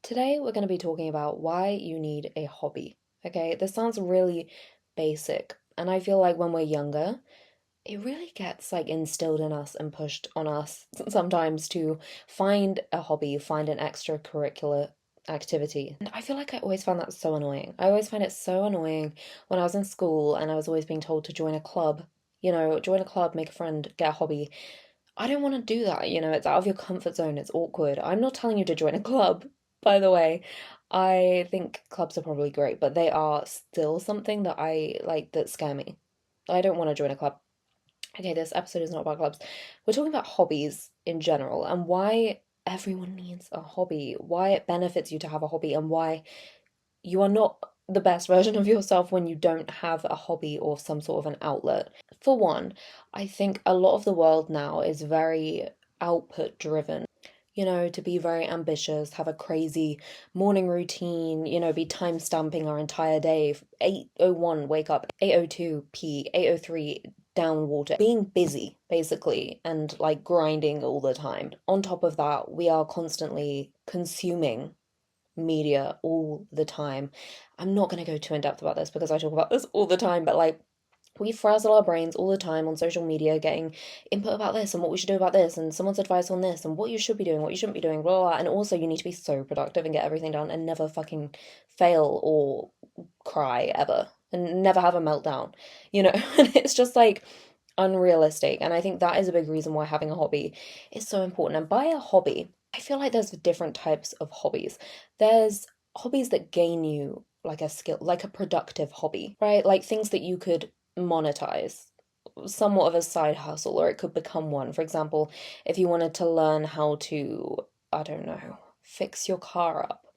Today, we're going to be talking about why you need a hobby. Okay, this sounds really basic, and I feel like when we're younger, it really gets like instilled in us and pushed on us sometimes to find a hobby, find an extracurricular activity. And I feel like I always found that so annoying. I always find it so annoying when I was in school and I was always being told to join a club. Join a club, make a friend, get a hobby. I don't want to do that. It's out of your comfort zone. It's awkward. I'm not telling you to join a club, by the way. I think clubs are probably great, but they are still something that I like that scare me. I don't want to join a club. Okay, this episode is not about clubs. We're talking about hobbies in general and why everyone needs a hobby, why it benefits you to have a hobby, and why you are not the best version of yourself when you don't have a hobby or some sort of an outlet. For one, I think a lot of the world now is very output driven. To be very ambitious, have a crazy morning routine, be time stamping our entire day. 8:01 wake up, 8:02 pee, 8:03 down water. Being busy, basically, and like grinding all the time. On top of that, we are constantly consuming media all the time. I'm not going to go too in depth about this because I talk about this all the time, but like we frazzle our brains all the time on social media, getting input about this and what we should do about this, and someone's advice on this, and what you should be doing, what you shouldn't be doing, blah, blah, blah. And also, you need to be so productive and get everything done and never fucking fail or cry ever and never have a meltdown, And it's just like unrealistic. And I think that is a big reason why having a hobby is so important. And by a hobby, I feel like there's different types of hobbies. There's hobbies that gain you like a skill, like a productive hobby, right? Like things that you could monetize, somewhat of a side hustle, or it could become one. For example, if you wanted to learn how to, I don't know, fix your car up,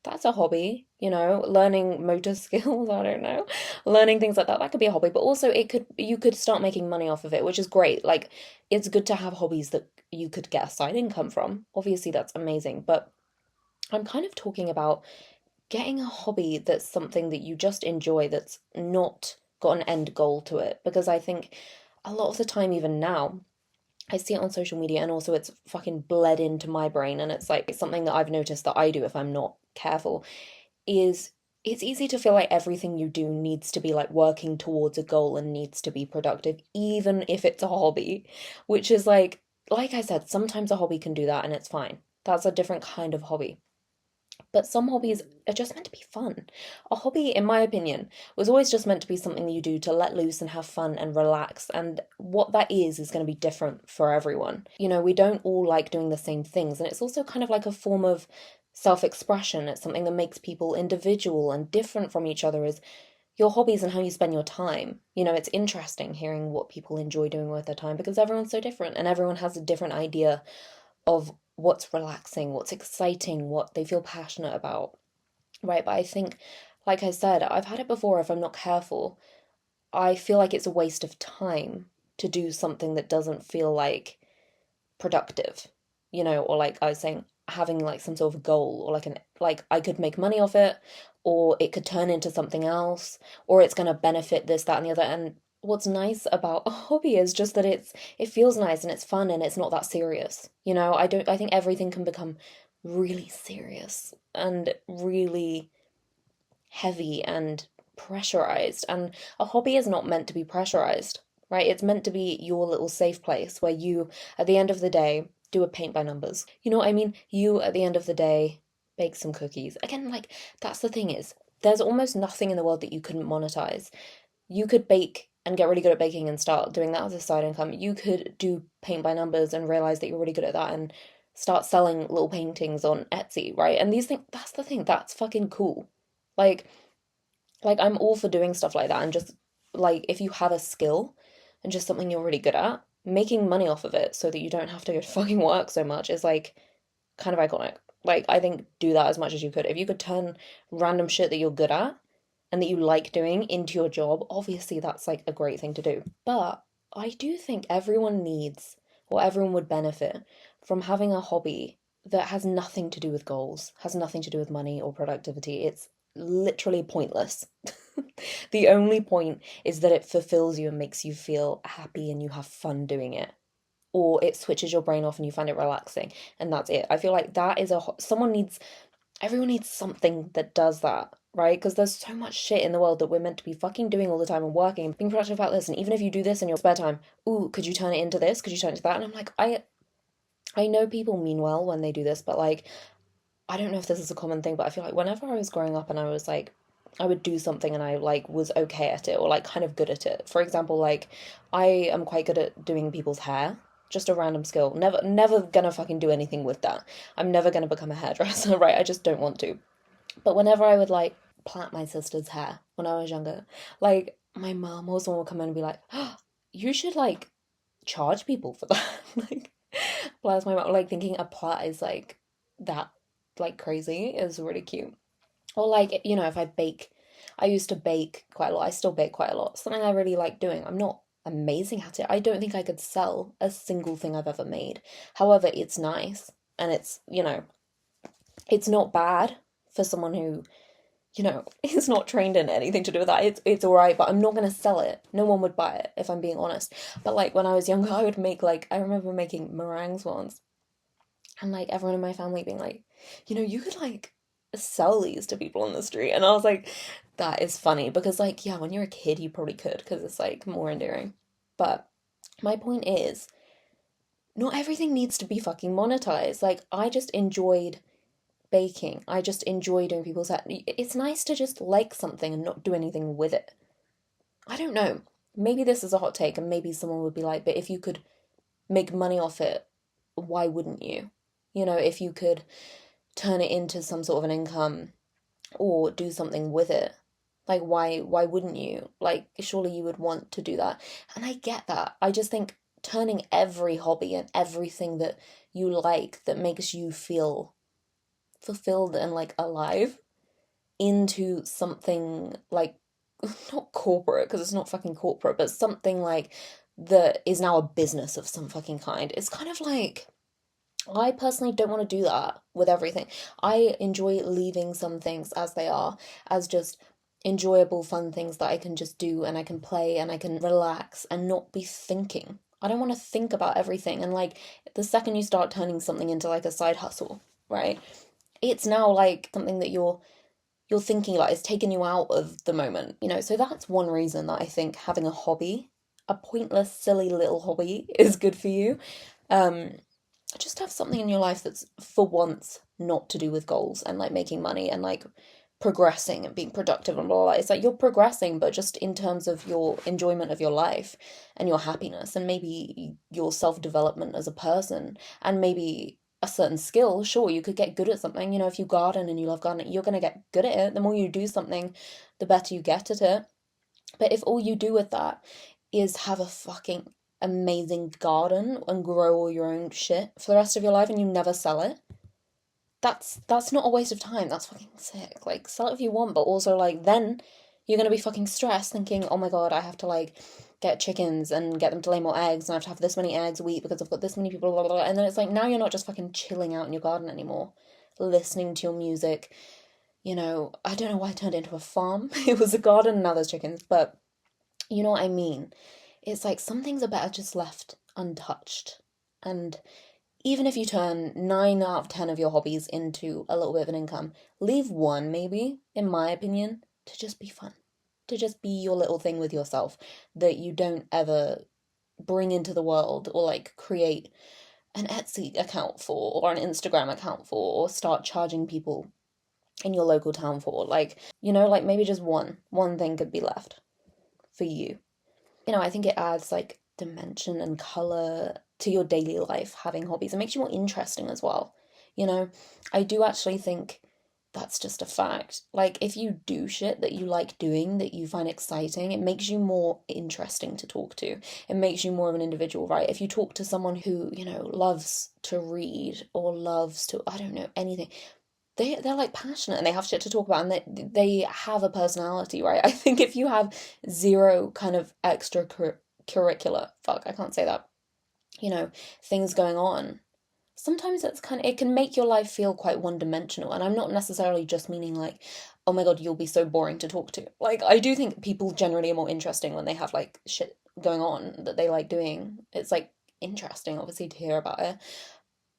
that's a hobby, learning motor skills, I don't know, learning things like that. That could be a hobby, but also you could start making money off of it, which is great. Like, it's good to have hobbies that you could get a side income from. Obviously, that's amazing, but I'm kind of talking about getting a hobby that's something that you just enjoy, that's not got an end goal to it. Because I think a lot of the time, even now, I see it on social media and also it's fucking bled into my brain. And it's like it's something that I've noticed that I do if I'm not careful, is it's easy to feel like everything you do needs to be like working towards a goal and needs to be productive, even if it's a hobby, which is like I said, sometimes a hobby can do that and it's fine. That's a different kind of hobby. But some hobbies are just meant to be fun. A hobby, in my opinion, was always just meant to be something you do to let loose and have fun and relax. And what that is going to be different for everyone. We don't all like doing the same things. And it's also kind of like a form of self expression. It's something that makes people individual and different from each other, is your hobbies and how you spend your time. It's interesting hearing what people enjoy doing with their time because everyone's so different and everyone has a different idea of what's relaxing, what's exciting, what they feel passionate about, right? But I think, like I said, I've had it before. If I'm not careful, I feel like it's a waste of time to do something that doesn't feel like productive, or like I was saying, having like some sort of goal, or like I could make money off it, or it could turn into something else, or it's going to benefit this, that, and the other. And what's nice about a hobby is just that it feels nice and it's fun and it's not that serious. I think everything can become really serious and really heavy and pressurized, and a hobby is not meant to be pressurized, right? It's meant to be your little safe place where you, at the end of the day, do a paint by numbers. You know what I mean? You, at the end of the day, bake some cookies. Again, like, that's the thing, is there's almost nothing in the world that you couldn't monetize. You could bake and get really good at baking and start doing that as a side income. You could do paint by numbers and realize that you're really good at that and start selling little paintings on Etsy, right? And these things, that's the thing, that's fucking cool. Like, I'm all for doing stuff like that, and just like if you have a skill and just something you're really good at, making money off of it so that you don't have to go to fucking work so much is like kind of iconic. Like, I think do that as much as you could. If you could turn random shit that you're good at and that you like doing into your job, obviously that's like a great thing to do. But I do think everyone needs, or everyone would benefit from having a hobby that has nothing to do with goals, has nothing to do with money or productivity. It's literally pointless. The only point is that it fulfills you and makes you feel happy and you have fun doing it. Or it switches your brain off and you find it relaxing. And that's it. I feel like that is someone needs Everyone needs something that does that, right? Because there's so much shit in the world that we're meant to be fucking doing all the time and working and being productive about this. And even if you do this in your spare time, ooh, could you turn it into this? Could you turn it into that? And I'm like, I know people mean well when they do this, but like, I don't know if this is a common thing, but I feel like whenever I was growing up and I was like, I would do something and I like was okay at it or like kind of good at it. For example, like I am quite good at doing people's hair. Just a random skill. Never gonna fucking do anything with that. I'm never gonna become a hairdresser, right? I just don't want to. But whenever I would like plait my sister's hair when I was younger, like my mom or someone would come in and be like, oh, you should like charge people for that. Like, bless my mom, like thinking a plait is like that, like crazy is really cute. Or like, you know, if I bake, I used to bake quite a lot. I still bake quite a lot. Something I really like doing. I'm not amazing at it. I don't think I could sell a single thing I've ever made. However, it's nice and it's, you know, it's not bad for someone who, you know, is not trained in anything to do with that. It's all right, but I'm not gonna sell it. No one would buy it if I'm being honest. But like when I was younger, I would make like I remember making meringues once, and like everyone in my family being like, you know, you could like sell these to people on the street, and I was like, that is funny because like yeah, when you're a kid, you probably could because it's like more endearing. But my point is, not everything needs to be fucking monetized. Like I just enjoyed baking. I just enjoy doing people's hair. It's nice to just like something and not do anything with it. I don't know. Maybe this is a hot take, and maybe someone would be like, but if you could make money off it, why wouldn't you? You know, if you could turn it into some sort of an income or do something with it, like why wouldn't you? Like surely you would want to do that. And I get that. I just think turning every hobby and everything that you like that makes you feel fulfilled and like alive into something like not corporate because it's not fucking corporate, but something like that is now a business of some fucking kind. It's kind of like I personally don't want to do that with everything. I enjoy leaving some things as they are, as just enjoyable, fun things that I can just do and I can play and I can relax and not be thinking. I don't want to think about everything. And like the second you start turning something into like a side hustle, right? It's now like something that you're thinking about. It's taken you out of the moment, you know. So that's one reason that I think having a hobby, a pointless, silly little hobby, is good for you. Um, just have something in your life that's for once not to do with goals and like making money and like progressing and being productive and blah, blah, blah. It's like you're progressing, but just in terms of your enjoyment of your life and your happiness and maybe your self development as a person and maybe a certain skill. Sure, you could get good at something. You know, if you garden and you love gardening, you're going to get good at it. The more you do something, the better you get at it. But if all you do with that is have a fucking amazing garden and grow all your own shit for the rest of your life and you never sell it, that's not a waste of time. That's fucking sick. Like sell it if you want, but also like then you're gonna be fucking stressed thinking, oh my god, I have to like get chickens and get them to lay more eggs and I have to have this many eggs a week because I've got this many people, blah, blah, blah. And then it's like now you're not just fucking chilling out in your garden anymore, listening to your music. You know, I don't know why I turned it into a farm. It was a garden and now there's chickens, but you know what I mean? It's like some things are better just left untouched. And even if you turn 9 out of 10 of your hobbies into a little bit of an income, leave one maybe, in my opinion, to just be fun. To just be your little thing with yourself that you don't ever bring into the world or like create an Etsy account for or an Instagram account for or start charging people in your local town for. Like, you know, like maybe just one thing could be left for you. You know, I think it adds like dimension and color to your daily life having hobbies. It makes you more interesting as well. You know, I do actually think that's just a fact. Like, if you do shit that you like doing, that you find exciting, it makes you more interesting to talk to. It makes you more of an individual, right? If you talk to someone who, you know, loves to read or loves to, I don't know, anything, they're like passionate and they have shit to talk about and they have a personality, right? I think if you have zero kind of extra curricular, fuck, I can't say that, you know, things going on, sometimes it's kind of, it can make your life feel quite one dimensional. And I'm not necessarily just meaning like, oh my god, you'll be so boring to talk to. Like, I do think people generally are more interesting when they have like shit going on that they like doing. It's like interesting, obviously, to hear about it.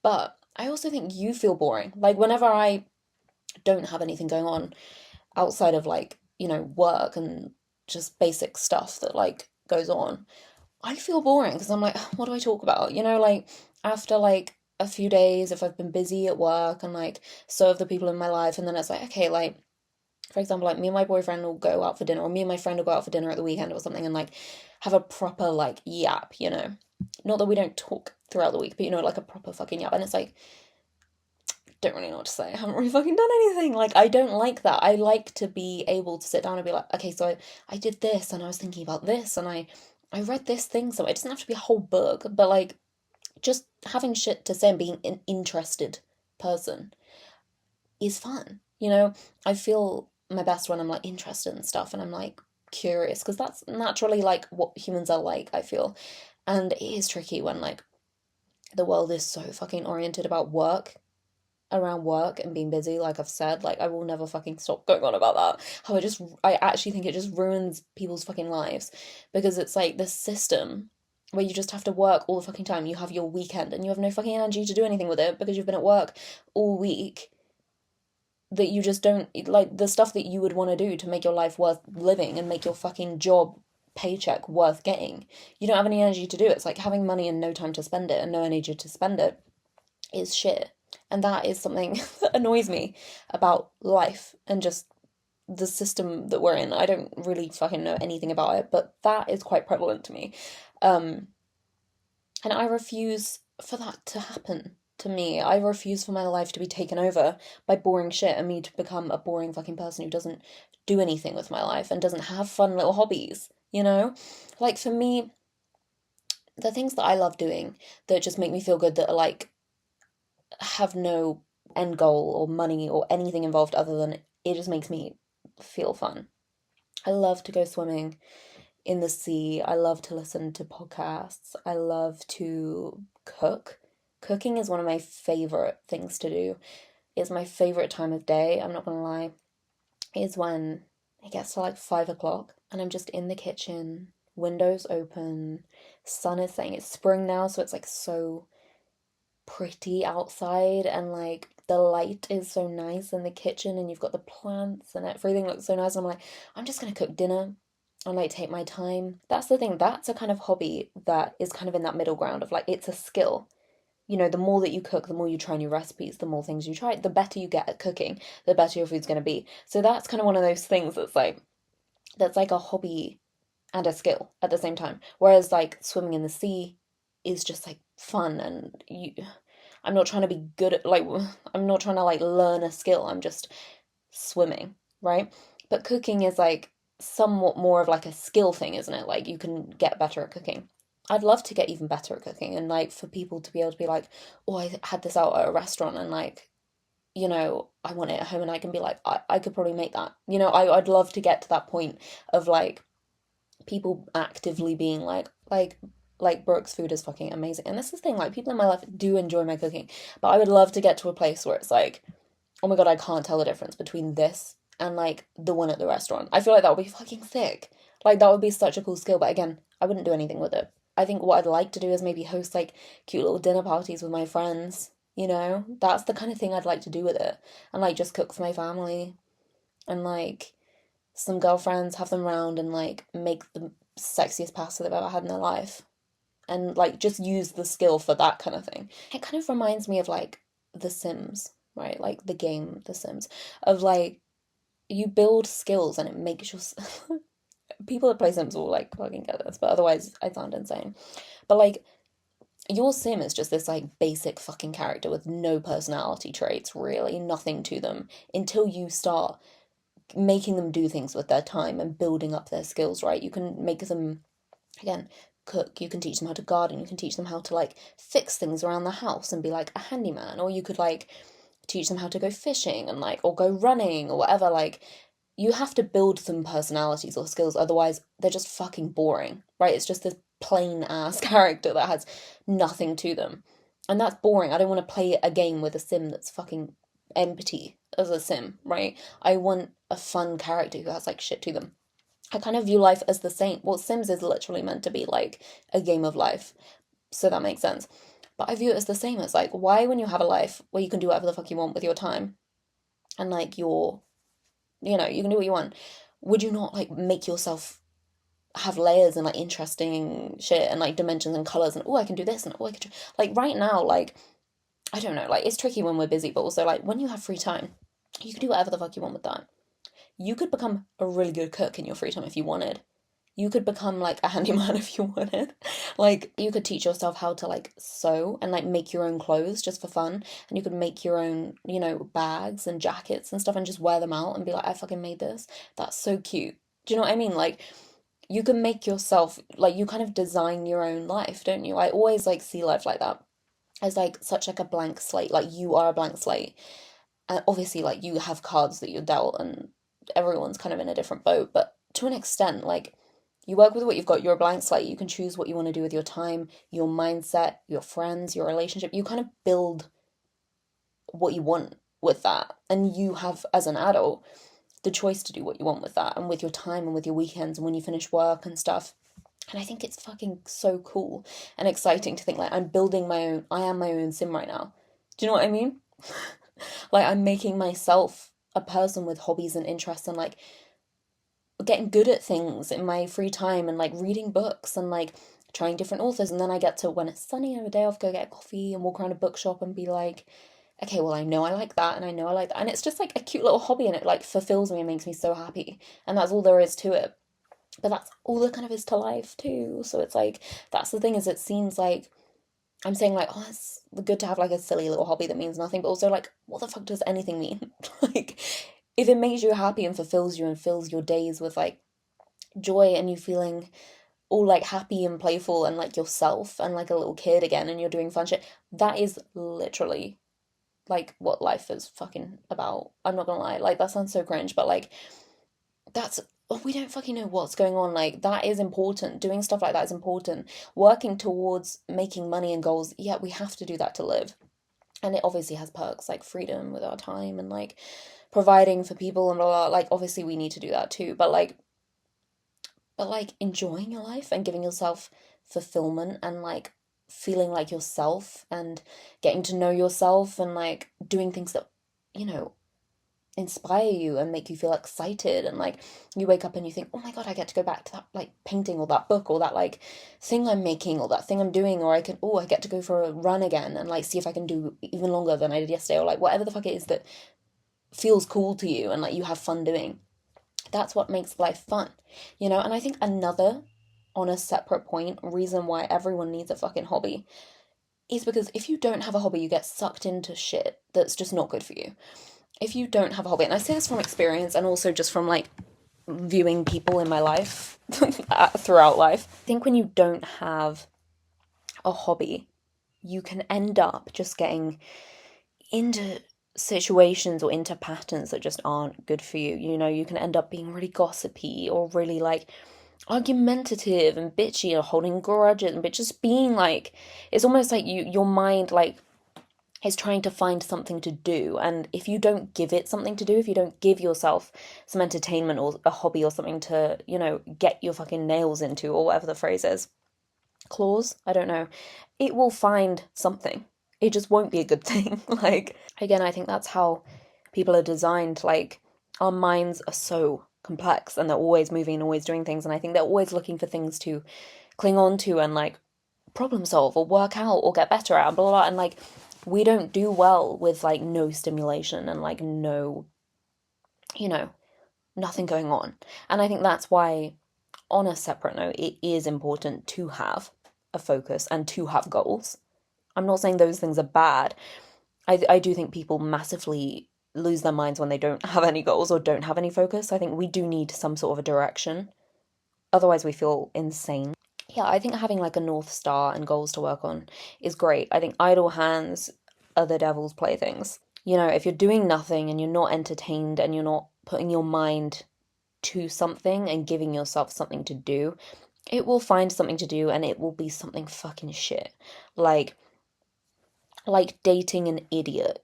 But I also think you feel boring. Like, whenever I don't have anything going on outside of like, work and just basic stuff that like goes on, I feel boring because I'm like, what do I talk about? Like after like a few days, if I've been busy at work and like so have the people in my life, and then it's like, okay, like for example, like me and my boyfriend will go out for dinner, or me and my friend will go out for dinner at the weekend or something, and like have a proper like yap, Not that we don't talk throughout the week, but like a proper fucking yap. And it's like, don't really know what to say. I haven't really fucking done anything. Like, I don't like that. I like to be able to sit down and be like, okay, so I did this and I was thinking about this and I read this thing. So it doesn't have to be a whole book, but like just having shit to say and being an interested person is fun. I feel my best when I'm like interested in stuff and I'm like curious because that's naturally like what humans are like, I feel. And it is tricky when like the world is so fucking oriented about work, around work and being busy, like I've said. Like I will never fucking stop going on about that. How I actually think it just ruins people's fucking lives because it's like this system where you just have to work all the fucking time. You have your weekend and you have no fucking energy to do anything with it because you've been at work all week, that you just don't like the stuff that you would want to do to make your life worth living and make your fucking job paycheck worth getting. You don't have any energy to do it. It's like having money and no time to spend it and no energy to spend it is shit. And that is something that annoys me about life and just the system that we're in. I don't really fucking know anything about it, but that is quite prevalent to me. Um, and I refuse for that to happen to me. I refuse for my life to be taken over by boring shit and me to become a boring fucking person who doesn't do anything with my life and doesn't have fun little hobbies. Like for me, the things that I love doing that just make me feel good, that are like have no end goal or money or anything involved other than it just makes me feel fun. I love to go swimming in the sea. I love to listen to podcasts. I love to cook. Cooking is one of my favorite things to do. It's my favorite time of day, I'm not gonna lie. Is when it gets to like 5 o'clock and I'm just in the kitchen, windows open, sun is setting. It's spring now, so it's like so pretty outside and like the light is so nice in the kitchen and you've got the plants and everything looks so nice. And I'm like, I'm just gonna cook dinner and like take my time. That's the thing. That's a kind of hobby that is kind of in that middle ground of like it's a skill. The more that you cook, the more you try new recipes, the more things you try, the better you get at cooking, the better your food's gonna be. So that's kind of one of those things that's like a hobby and a skill at the same time. Whereas like swimming in the sea is just like fun and I'm not trying to be good at like I'm not trying to like learn a skill. I'm just swimming, right? But cooking is like somewhat more of like a skill thing, isn't it? Like you can get better at cooking. I'd love to get even better at cooking and like for people to be able to be like, oh, I had this out at a restaurant and like, I want it at home and I can be like, I could probably make that. I'd love to get to that point of like people actively being like Brooke's food is fucking amazing. And this is the thing, like people in my life do enjoy my cooking, but I would love to get to a place where it's like, oh my god, I can't tell the difference between this and like the one at the restaurant. I feel like that would be fucking sick. Like that would be such a cool skill, but again, I wouldn't do anything with it. I think what I'd like to do is maybe host like cute little dinner parties with my friends, That's the kind of thing I'd like to do with it. And like just cook for my family and like some girlfriends, have them round and like make the sexiest pasta they've ever had in their life. And like just use the skill for that kind of thing. It kind of reminds me of like The Sims, right? Like the game The Sims, of like you build skills and it makes your people that play Sims will like fucking get this, but otherwise I sound insane. But like your sim is just this like basic fucking character with no personality traits, really, nothing to them, until you start making them do things with their time and building up their skills, right? You can make them, again, cook, you can teach them how to garden, you can teach them how to like fix things around the house and be like a handyman, or you could like teach them how to go fishing and like, or go running or whatever. Like, you have to build them personalities or skills, otherwise they're just fucking boring, right? It's just this plain ass character that has nothing to them. And that's boring. I don't want to play a game with a sim that's fucking empty as a sim, right? I want a fun character who has like shit to them. I kind of view life as the same. Well, Sims is literally meant to be like a game of life, so that makes sense. But I view it as the same as like, why, when you have a life where you can do whatever the fuck you want with your time, and like you can do what you want, would you not like make yourself have layers and like interesting shit and like dimensions and colors and oh I can do this and oh I can do like right now like I don't know like it's tricky when we're busy but also like when you have free time you can do whatever the fuck you want with that. You could become a really good cook in your free time if you wanted. You could become like a handyman if you wanted. Like you could teach yourself how to like sew and like make your own clothes just for fun. And you could make your own, bags and jackets and stuff and just wear them out and be like, I fucking made this. That's so cute. Do you know what I mean? Like you can make yourself like you kind of design your own life, don't you? I always like see life like that. As like such like a blank slate. Like you are a blank slate. And obviously like you have cards that you're dealt and everyone's kind of in a different boat, but to an extent, like you work with what you've got, you're a blank slate, you can choose what you want to do with your time, your mindset, your friends, your relationship. You kind of build what you want with that. And you have, as an adult, the choice to do what you want with that and with your time and with your weekends and when you finish work and stuff. And I think it's fucking so cool and exciting to think like I am my own sim right now. Do you know what I mean? Like I'm making myself a person with hobbies and interests and like getting good at things in my free time and like reading books and like trying different authors. And then I get to, when it's sunny, I have a day off, go get a coffee and walk around a bookshop and be like, okay, well, I know I like that and I know I like that. And it's just like a cute little hobby and it like fulfills me and makes me so happy. And that's all there is to it. But that's all there kind of is to life too. So it's like, that's the thing is it seems like I'm saying like, oh, it's good to have like a silly little hobby that means nothing, but also like, what the fuck does anything mean? Like, if it makes you happy and fulfills you and fills your days with like joy and you feeling all like happy and playful and like yourself and like a little kid again and you're doing fun shit, that is literally like what life is fucking about. I'm not gonna lie, like that sounds so cringe, but like that's we don't fucking know what's going on. Like that is important. Doing stuff like that is important. Working towards making money and goals, yeah, we have to do that to live. And it obviously has perks like freedom with our time and like providing for people and blah, blah, blah. Like obviously we need to do that too. But like enjoying your life and giving yourself fulfillment and like feeling like yourself and getting to know yourself and like doing things that, you know, inspire you and make you feel excited and like you wake up and you think oh my god I get to go back to that like painting or that book or that like thing I'm making or that thing I'm doing or I get to go for a run again and like see if I can do even longer than I did yesterday or like whatever the fuck it is that feels cool to you and like you have fun doing. That's what makes life fun, and I think another, on a separate point, reason why everyone needs a fucking hobby is because if you don't have a hobby you get sucked into shit that's just not good for you. If you don't have a hobby, and I say this from experience and also just from like viewing people in my life throughout life, I think when you don't have a hobby, you can end up just getting into situations or into patterns that just aren't good for you. You can end up being really gossipy or really like argumentative and bitchy or holding grudges and just being like, it's almost like your mind like is trying to find something to do, and if you don't give it something to do, if you don't give yourself some entertainment or a hobby or something to get your fucking nails into or whatever the phrase is, claws, I don't know, it will find something. It just won't be a good thing. Like again, I think that's how people are designed. Like our minds are so complex and they're always moving and always doing things, and I think they're always looking for things to cling on to and like problem solve or work out or get better at, blah, blah, blah. And like we don't do well with like no stimulation and like no, nothing going on. And I think that's why, on a separate note, it is important to have a focus and to have goals. I'm not saying those things are bad. I do think people massively lose their minds when they don't have any goals or don't have any focus. I think we do need some sort of a direction. Otherwise we feel insane. Yeah, I think having like a North Star and goals to work on is great. I think idle hands are the devil's playthings. If you're doing nothing and you're not entertained and you're not putting your mind to something and giving yourself something to do, it will find something to do and it will be something fucking shit. Like dating an idiot.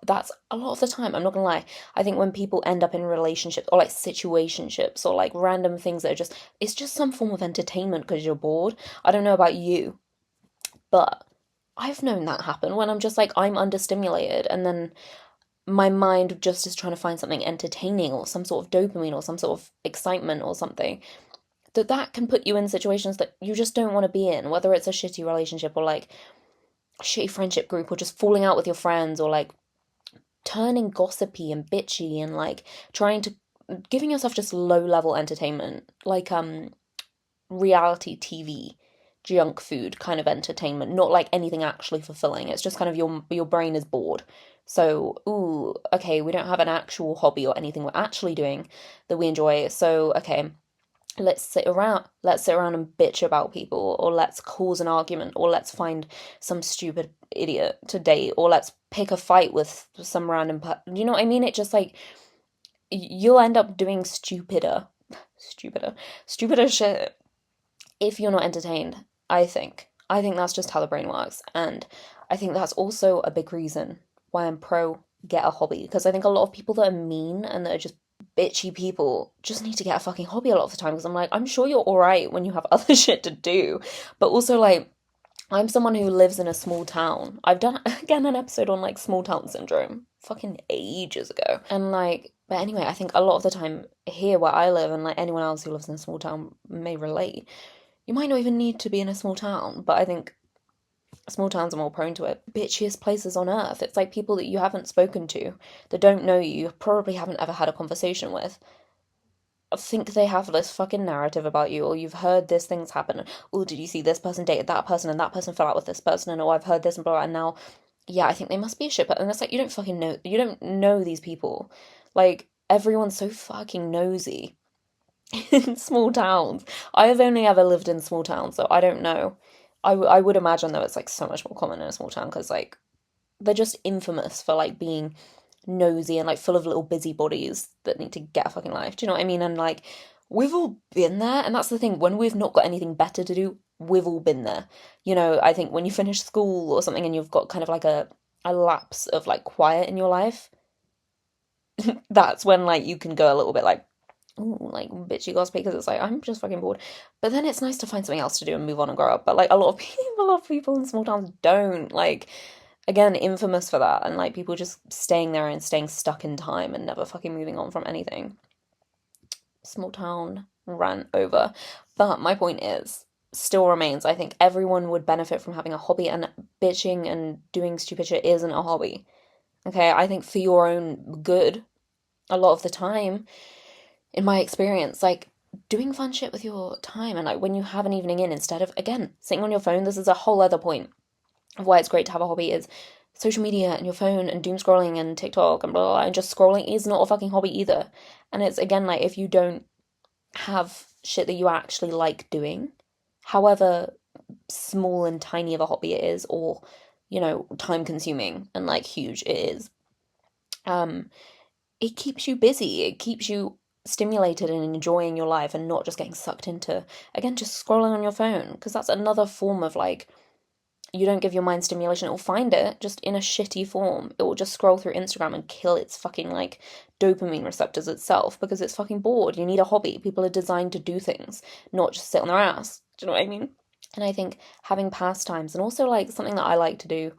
That's a lot of the time, I'm not gonna lie. I think when people end up in relationships or like situationships or like random things that it's just some form of entertainment because you're bored. I don't know about you, but I've known that happen when I'm just like, I'm understimulated and then my mind just is trying to find something entertaining or some sort of dopamine or some sort of excitement or something, that can put you in situations that you just don't want to be in, whether it's a shitty relationship or like a shitty friendship group or just falling out with your friends or like turning gossipy and bitchy and like trying to giving yourself just low level entertainment, like reality TV, junk food kind of entertainment, not like anything actually fulfilling. It's just kind of your brain is bored. So, ooh, okay, we don't have an actual hobby or anything we're actually doing that we enjoy. So, okay, let's sit around and bitch about people, or let's cause an argument, or let's find some stupid idiot to date, or let's pick a fight with some you know what I mean? It just like you'll end up doing stupider shit if you're not entertained. I think that's just how the brain works, and I think that's also a big reason why I'm pro get a hobby, because I think a lot of people that are mean and that are just bitchy people just need to get a fucking hobby a lot of the time, because I'm like, I'm sure you're all right when you have other shit to do, but also like I'm someone who lives in a small town. I've done again an episode on like small town syndrome fucking ages ago. And like but anyway, I think a lot of the time here where I live, and like anyone else who lives in a small town may relate, you might not even need to be in a small town, but I think small towns are more prone to it. Bitchiest places on earth. It's like people that you haven't spoken to, that don't know you probably haven't ever had a conversation with, think they have this fucking narrative about you, or you've heard this thing's happen. Oh, did you see this person dated that person and that person fell out with this person, and oh, I've heard this and blah, blah, and now, yeah, I think they must be a shipper. And it's like, you don't know these people. Like, everyone's so fucking nosy in small towns. I have only ever lived in small towns, so I don't know. I would imagine, though, it's like so much more common in a small town, because like they're just infamous for like being nosy and like full of little busybodies that need to get a fucking life. Do you know what I mean? And like we've all been there, and that's the thing. When we've not got anything better to do, we've all been there. You know, I think when you finish school or something and you've got kind of like a lapse of like quiet in your life, that's when like you can go a little bit like, ooh, like bitchy gossipy, because it's like I'm just fucking bored. But then it's nice to find something else to do and move on and grow up. But like a lot of people in small towns don't. Like, again, infamous for that, and like people just staying there and staying stuck in time and never fucking moving on from anything. Small town rant over. But my point is, still remains, I think everyone would benefit from having a hobby, and bitching and doing stupid shit isn't a hobby. Okay, I think for your own good, a lot of the time, in my experience, like doing fun shit with your time, and like when you have an evening in, instead of again sitting on your phone, this is a whole other point of why it's great to have a hobby, is social media and your phone and doom scrolling and TikTok and blah, blah, blah, and just scrolling is not a fucking hobby either. And it's again like, if you don't have shit that you actually like doing, however small and tiny of a hobby it is, or time consuming and like huge it is, um it keeps you busy, it keeps you stimulated and enjoying your life, and not just getting sucked into, again, just scrolling on your phone, because that's another form of like, you don't give your mind stimulation, it will find it just in a shitty form. It will just scroll through Instagram and kill its fucking like dopamine receptors itself, because it's fucking bored. You need a hobby. People are designed to do things, not just sit on their ass. Do you know what I mean? And I think having pastimes, and also like something that I like to do,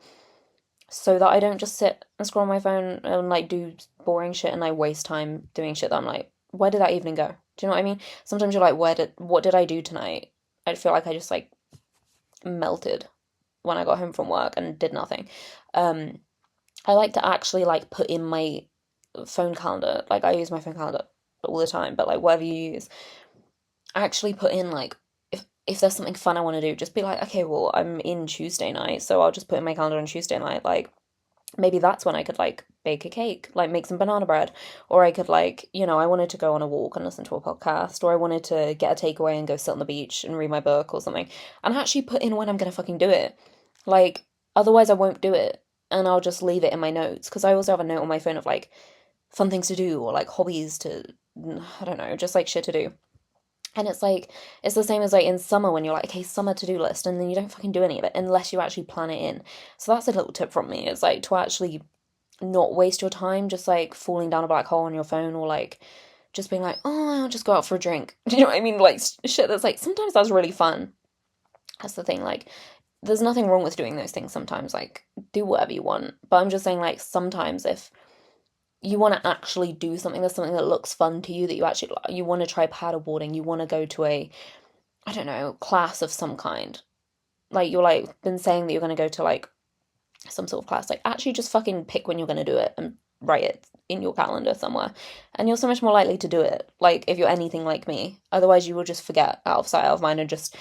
so that I don't just sit and scroll on my phone and like do boring shit and like waste time doing shit that I'm like, where did that evening go? Do you know what I mean? Sometimes you're like, what did I do tonight? I feel like I just like melted when I got home from work and did nothing. I like to actually like put in my phone calendar, like I use my phone calendar all the time, but like whatever you use, actually put in like, if there's something fun I want to do, just be like, okay, well, I'm in Tuesday night, so I'll just put in my calendar on Tuesday night, like maybe that's when I could like bake a cake, like make some banana bread, or I could like, I wanted to go on a walk and listen to a podcast, or I wanted to get a takeaway and go sit on the beach and read my book or something, and actually put in when I'm gonna fucking do it. Like, otherwise I won't do it, and I'll just leave it in my notes, because I also have a note on my phone of like fun things to do, or like hobbies to, I don't know, just like shit to do. And it's like, it's the same as like in summer when you're like, okay, summer to-do list, and then you don't fucking do any of it unless you actually plan it in. So that's a little tip from me, is like to actually not waste your time just like falling down a black hole on your phone, or like just being like, oh, I'll just go out for a drink. Do you know what I mean? Like shit that's like, sometimes that's really fun. That's the thing, like, there's nothing wrong with doing those things sometimes, like, do whatever you want. But I'm just saying, like, sometimes if you want to actually do something, there's something that looks fun to you, that you want to try paddleboarding, you want to go to a, I don't know, class of some kind. Like, you're like been saying that you're going to go to like some sort of class, like actually just fucking pick when you're going to do it and write it in your calendar somewhere, and you're so much more likely to do it, like if you're anything like me. Otherwise you will just forget, out of sight, out of mind, and just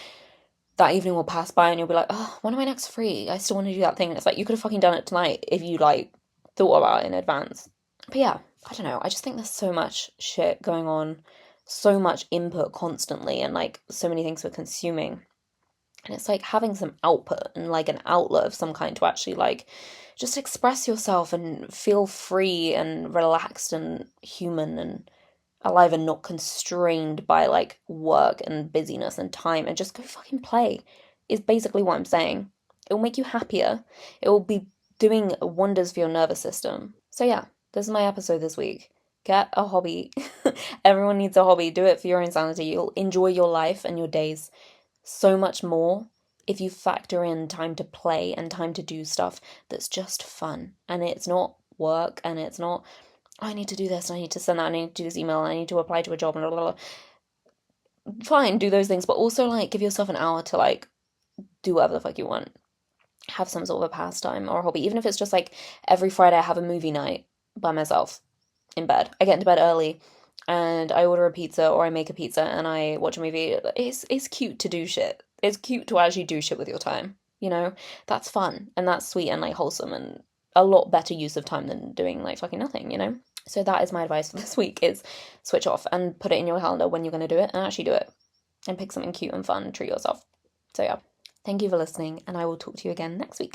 that evening will pass by and you'll be like, oh, when am I next free? I still want to do that thing. And it's like, you could have fucking done it tonight if you like thought about it in advance. But yeah, I don't know, I just think there's so much shit going on, so much input constantly, and like so many things we're consuming. And it's like having some output and like an outlet of some kind to actually like just express yourself and feel free and relaxed and human and alive, and not constrained by like work and busyness and time, and just go fucking play is basically what I'm saying. It will make you happier. It will be doing wonders for your nervous system. So yeah, this is my episode this week. Get a hobby. Everyone needs a hobby. Do it for your own sanity. You'll enjoy your life and your days so much more if you factor in time to play and time to do stuff that's just fun. And it's not work, and it's not, oh, I need to do this, I need to send that, I need to do this email, I need to apply to a job, and blah, blah, blah. Fine, do those things, but also like give yourself an hour to like do whatever the fuck you want. Have some sort of a pastime or a hobby, even if it's just like every Friday I have a movie night by myself in bed. I get into bed early and I order a pizza, or I make a pizza and I watch a movie. It's cute to do shit. It's cute to actually do shit with your time. You know, that's fun and that's sweet and like wholesome, and a lot better use of time than doing like fucking nothing, you know? So that is my advice for this week, is switch off and put it in your calendar when you're going to do it, and actually do it. And pick something cute and fun, treat yourself. So yeah, thank you for listening, and I will talk to you again next week.